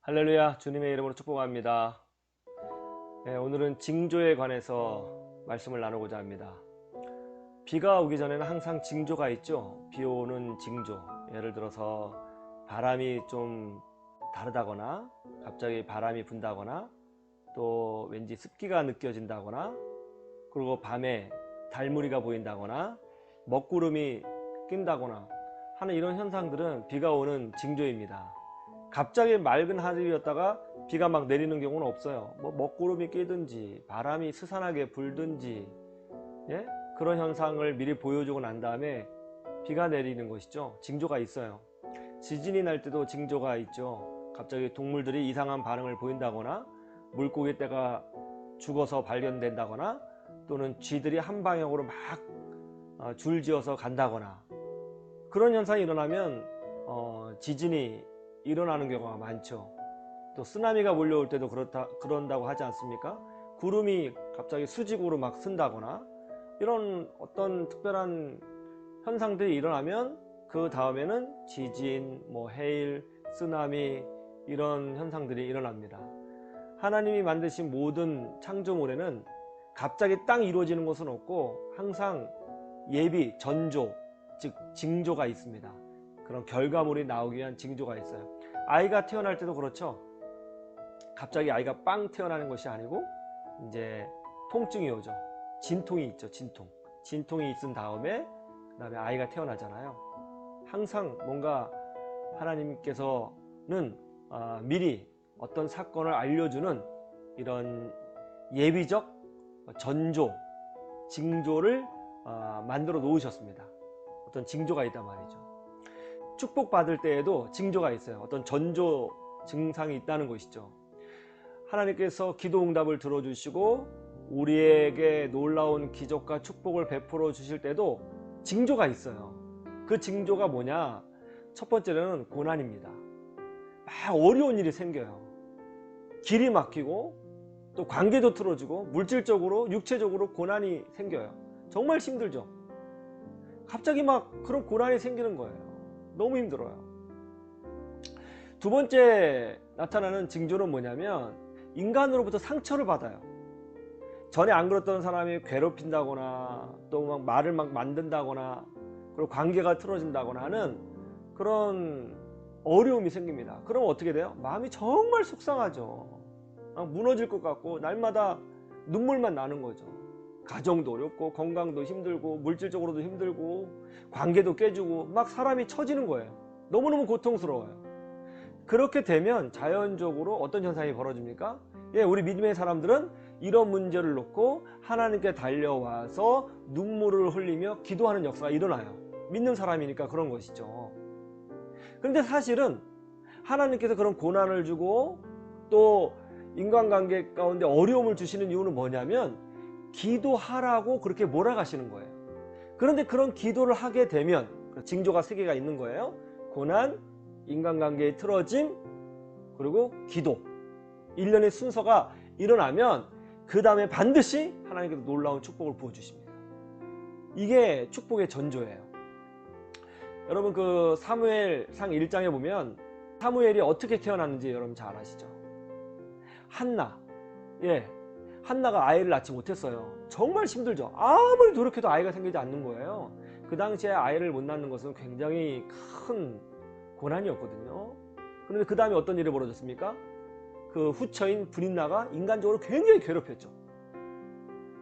할렐루야, 주님의 이름으로 축복합니다. 오늘은 징조에 관해서 말씀을 나누고자 합니다. 비가 오기 전에는 항상 징조가 있죠. 비 오는 징조, 예를 들어서 바람이 좀 다르다거나 갑자기 바람이 분다거나 또 왠지 습기가 느껴진다거나, 그리고 밤에 달무리가 보인다거나 먹구름이 낀다거나 하는 이런 현상들은 비가 오는 징조입니다. 갑자기 맑은 하늘이었다가 비가 막 내리는 경우는 없어요. 뭐 먹구름이 끼든지 바람이 스산하게 불든지, 예? 그런 현상을 미리 보여주고 난 다음에 비가 내리는 것이죠. 징조가 있어요. 지진이 날 때도 징조가 있죠. 갑자기 동물들이 이상한 반응을 보인다거나, 물고기 떼가 죽어서 발견된다거나, 또는 쥐들이 한 방향으로 막 줄지어서 간다거나, 그런 현상이 일어나면 지진이 일어나는 경우가 많죠. 또 쓰나미가 몰려올 때도 그런다고 하지 않습니까? 구름이 갑자기 수직으로 막 쓴다거나, 이런 어떤 특별한 현상들이 일어나면 그 다음에는 지진, 해일, 쓰나미, 이런 현상들이 일어납니다. 하나님이 만드신 모든 창조물에는 갑자기 딱 이루어지는 것은 없고 항상 예비, 전조, 즉 징조가 있습니다. 그런 결과물이 나오기 위한 징조가 있어요. 아이가 태어날 때도 그렇죠. 갑자기 아이가 빵 태어나는 것이 아니고 이제 통증이 오죠. 진통이 있죠. 진통이 있은 다음에 그 다음에 아이가 태어나잖아요. 항상 뭔가 하나님께서는 미리 어떤 사건을 알려주는 이런 예비적 전조, 징조를 만들어 놓으셨습니다. 어떤 징조가 있단 말이죠. 축복받을 때에도 징조가 있어요. 어떤 전조 증상이 있다는 것이죠. 하나님께서 기도 응답을 들어주시고 우리에게 놀라운 기적과 축복을 베풀어 주실 때도 징조가 있어요. 그 징조가 뭐냐? 첫 번째는 고난입니다. 막 어려운 일이 생겨요. 길이 막히고 또 관계도 틀어지고 물질적으로 육체적으로 고난이 생겨요. 정말 힘들죠. 갑자기 막 그런 고난이 생기는 거예요. 너무 힘들어요. 두 번째 나타나는 징조는 뭐냐면 인간으로부터 상처를 받아요. 전에 안 그랬던 사람이 괴롭힌다거나 또 막 말을 막 만든다거나, 그리고 관계가 틀어진다거나 하는 그런 어려움이 생깁니다. 그럼 어떻게 돼요? 마음이 정말 속상하죠. 무너질 것 같고 날마다 눈물만 나는 거죠. 가정도 어렵고 건강도 힘들고 물질적으로도 힘들고 관계도 깨지고 막 사람이 처지는 거예요. 너무너무 고통스러워요. 그렇게 되면 자연적으로 어떤 현상이 벌어집니까? 우리 믿음의 사람들은 이런 문제를 놓고 하나님께 달려와서 눈물을 흘리며 기도하는 역사가 일어나요. 믿는 사람이니까 그런 것이죠. 그런데 사실은 하나님께서 그런 고난을 주고 또 인간관계 가운데 어려움을 주시는 이유는 뭐냐면 기도하라고 그렇게 몰아가시는 거예요. 그런데 그런 기도를 하게 되면 징조가 3개가 있는 거예요. 고난, 인간관계의 틀어짐, 그리고 기도. 일련의 순서가 일어나면 그 다음에 반드시 하나님께서 놀라운 축복을 부어주십니다. 이게 축복의 전조예요. 여러분 그 사무엘상 1장에 보면 사무엘이 어떻게 태어났는지 여러분 잘 아시죠? 한나가 아이를 낳지 못했어요. 정말 힘들죠. 아무리 노력해도 아이가 생기지 않는 거예요. 그 당시에 아이를 못 낳는 것은 굉장히 큰 고난이었거든요. 그런데 그 다음에 어떤 일이 벌어졌습니까? 그 후처인 브린나가 인간적으로 굉장히 괴롭혔죠.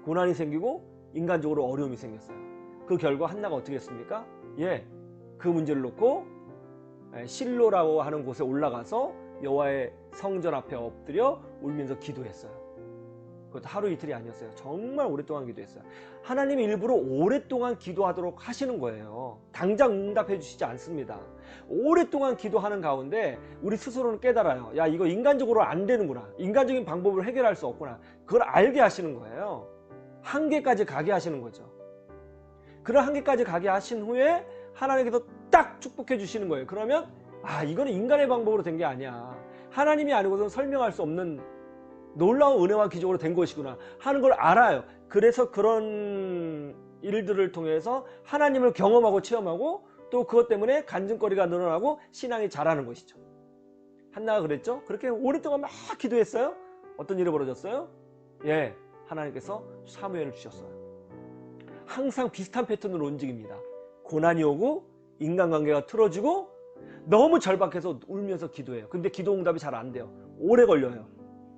고난이 생기고 인간적으로 어려움이 생겼어요. 그 결과 한나가 어떻게 했습니까? 그 문제를 놓고 실로라고 하는 곳에 올라가서 여호와의 성전 앞에 엎드려 울면서 기도했어요. 그것도 하루 이틀이 아니었어요. 정말 오랫동안 기도했어요. 하나님이 일부러 오랫동안 기도하도록 하시는 거예요. 당장 응답해 주시지 않습니다. 오랫동안 기도하는 가운데 우리 스스로는 깨달아요. 이거 인간적으로 안 되는구나. 인간적인 방법으로 해결할 수 없구나. 그걸 알게 하시는 거예요. 한계까지 가게 하시는 거죠. 그런 한계까지 가게 하신 후에 하나님께서 딱 축복해 주시는 거예요. 그러면 이거는 인간의 방법으로 된 게 아니야. 하나님이 아니고서는 설명할 수 없는 놀라운 은혜와 기적으로 된 것이구나 하는 걸 알아요. 그래서 그런 일들을 통해서 하나님을 경험하고 체험하고 또 그것 때문에 간증거리가 늘어나고 신앙이 자라는 것이죠. 한나가 그랬죠? 그렇게 오랫동안 막 기도했어요. 어떤 일이 벌어졌어요? 예, 하나님께서 사무엘을 주셨어요. 항상 비슷한 패턴으로 움직입니다. 고난이 오고 인간관계가 틀어지고 너무 절박해서 울면서 기도해요. 근데 기도 응답이 잘 안 돼요. 오래 걸려요.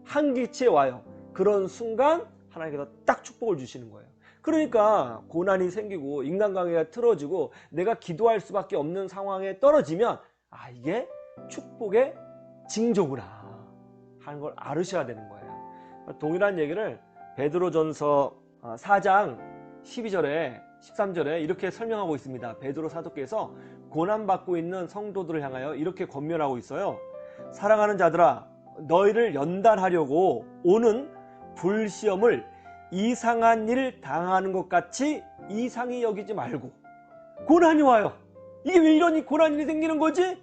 한기치에 와요. 그런 순간 하나님께서 딱 축복을 주시는 거예요. 그러니까 고난이 생기고 인간관계가 틀어지고 내가 기도할 수밖에 없는 상황에 떨어지면 아, 이게 축복의 징조구나 하는 걸 알으셔야 되는 거예요. 동일한 얘기를 베드로전서 4장 12절에 13절에 이렇게 설명하고 있습니다. 베드로 사도께서 고난받고 있는 성도들을 향하여 이렇게 권면하고 있어요. 사랑하는 자들아, 너희를 연단하려고 오는 불시험을 이상한 일 당하는 것 같이 이상히 여기지 말고. 고난이 와요. 이게 왜 이런 고난 일이 생기는 거지?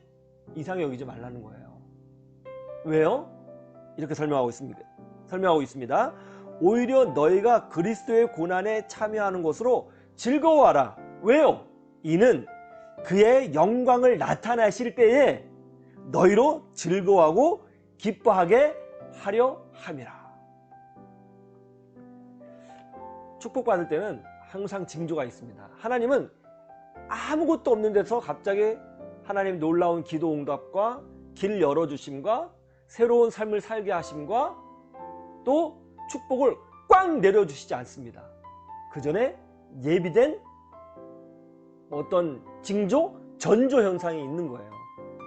이상히 여기지 말라는 거예요. 왜요? 이렇게 설명하고 있습니다. 오히려 너희가 그리스도의 고난에 참여하는 것으로 즐거워하라. 왜요? 이는 그의 영광을 나타내실 때에 너희로 즐거워하고 기뻐하게 하려 함이라. 축복받을 때는 항상 징조가 있습니다. 하나님은 아무것도 없는 데서 갑자기 하나님 놀라운 기도 응답과 길 열어주심과 새로운 삶을 살게 하심과 또 축복을 꽉 내려주시지 않습니다. 그 전에 예비된 어떤 징조, 전조 현상이 있는 거예요.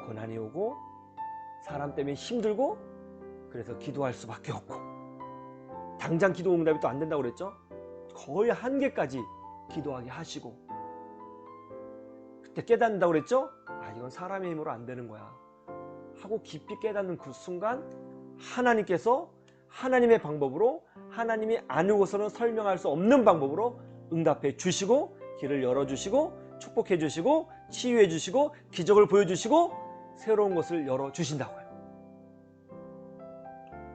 고난이 오고 사람 때문에 힘들고 그래서 기도할 수밖에 없고 당장 기도 응답이 또 안 된다고 그랬죠? 거의 한계까지 기도하게 하시고 그때 깨닫는다고 그랬죠? 아, 이건 사람의 힘으로 안 되는 거야 하고 깊이 깨닫는 그 순간 하나님께서 하나님의 방법으로 하나님이 아니고서는 설명할 수 없는 방법으로 응답해 주시고 길을 열어주시고 축복해 주시고 치유해 주시고 기적을 보여주시고 새로운 것을 열어주신다고요.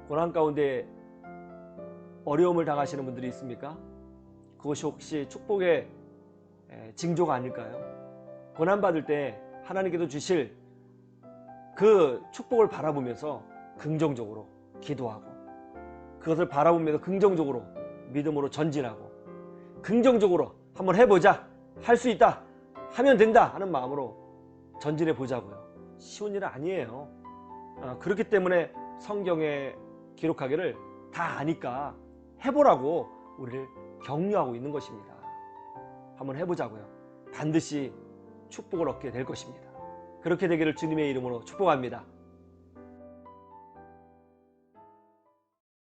고난 가운데 어려움을 당하시는 분들이 있습니까? 그것이 혹시 축복의 징조가 아닐까요? 고난받을 때 하나님께서 주실 그 축복을 바라보면서 긍정적으로 기도하고 그것을 바라보면서 긍정적으로 믿음으로 전진하고 긍정적으로 한번 해보자, 할 수 있다, 하면 된다 하는 마음으로 전진해 보자고요. 쉬운 일은 아니에요. 그렇기 때문에 성경에 기록하기를 다 아니까 해보라고 우리를 격려하고 있는 것입니다. 한번 해보자고요. 반드시 축복을 얻게 될 것입니다. 그렇게 되기를 주님의 이름으로 축복합니다.